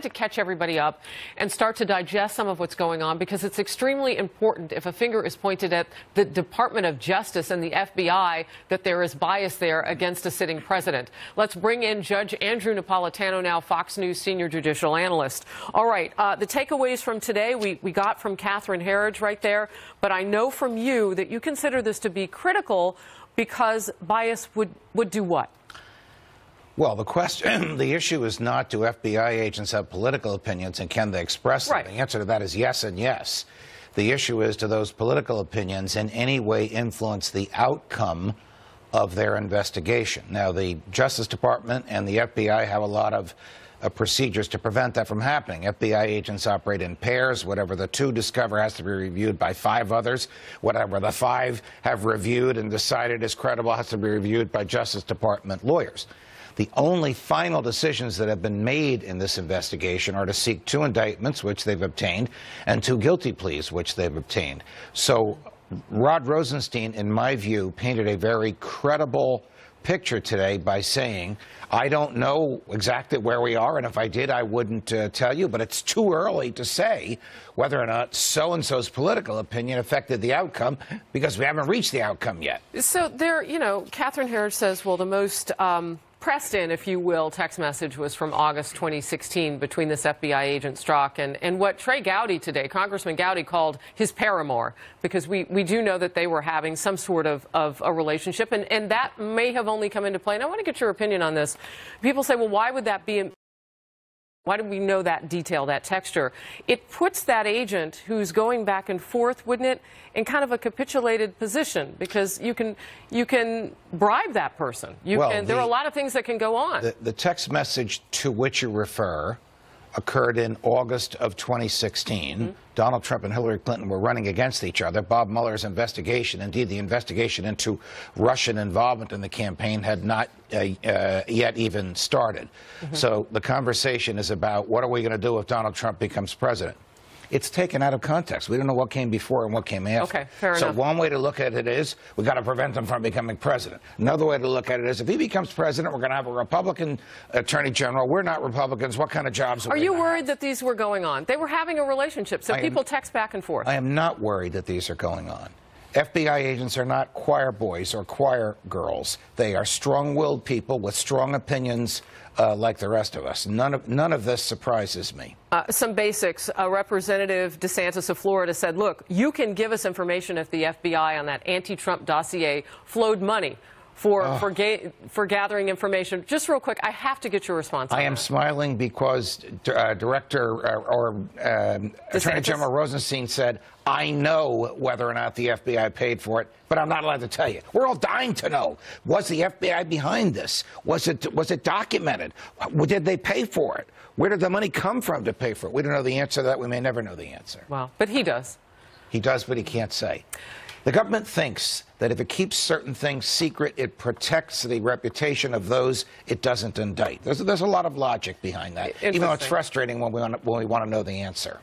to catch everybody up and start to digest some of what's going on, because it's extremely important, if a finger is pointed at the Department of Justice and the FBI, that there is bias there against a sitting president. Let's bring in Judge Andrew Napolitano now, Fox News senior judicial analyst. All right, the takeaways from today we got from Catherine Herridge right there, but I know from you that you consider this to be critical because bias would do what? Well, the issue is not, do FBI agents have political opinions and can they express them? Right. The answer to that is yes and yes. The issue is, do those political opinions in any way influence the outcome of their investigation? Now, the Justice Department and the FBI have a lot of procedures to prevent that from happening. FBI agents operate in pairs. Whatever the two discover has to be reviewed by 5 others. Whatever the 5 have reviewed and decided is credible has to be reviewed by Justice Department lawyers. The only final decisions that have been made in this investigation are to seek 2 indictments, which they've obtained, and 2 guilty pleas, which they've obtained. So Rod Rosenstein, in my view, painted a very credible picture today by saying, I don't know exactly where we are, and if I did, I wouldn't tell you, but it's too early to say whether or not so-and-so's political opinion affected the outcome, because we haven't reached the outcome yet. So there, you know, Catherine Herridge says, well, the most pressed in, if you will, text message was from August 2016 between this FBI agent Strzok and what Trey Gowdy today, Congressman Gowdy, called his paramour, because we do know that they were having some sort of a relationship, and that may have only come into play. And I want to get your opinion on this. People say, well, why would that be? Why do we know that detail, that texture? It puts that agent who's going back and forth, wouldn't it, in kind of a capitulated position, because you can bribe that person. There are a lot of things that can go on. The text message to which you refer occurred in August of 2016. Mm-hmm. Donald Trump and Hillary Clinton were running against each other. Bob Mueller's investigation, indeed the investigation into Russian involvement in the campaign, had not yet even started. Mm-hmm. So the conversation is about, what are we going to do if Donald Trump becomes president? It's taken out of context. We don't know what came before and what came after. Okay, fair enough. So one way to look at it is, we've got to prevent him from becoming president. Another way to look at it is, if he becomes president, we're going to have a Republican attorney general. We're not Republicans. What kind of jobs are you worried that these were going on? They were having a relationship, so people text back and forth. I am not worried that these are going on. FBI agents are not choir boys or choir girls. They are strong-willed people with strong opinions like the rest of us. None of this surprises me. Some basics. Representative DeSantis of Florida said, look, you can give us information if the FBI on that anti-Trump dossier flowed money for gathering information. Just real quick, I have to get your response on that. I am smiling because Attorney General Rosenstein said, I know whether or not the FBI paid for it, but I'm not allowed to tell you. We're all dying to know. Was the FBI behind this? Was it documented? Did they pay for it? Where did the money come from to pay for it? We don't know the answer to that. We may never know the answer. Wow. But he does. He does, but he can't say. The government thinks that if it keeps certain things secret, it protects the reputation of those it doesn't indict. There's a lot of logic behind that, even though it's frustrating when we want to know the answer.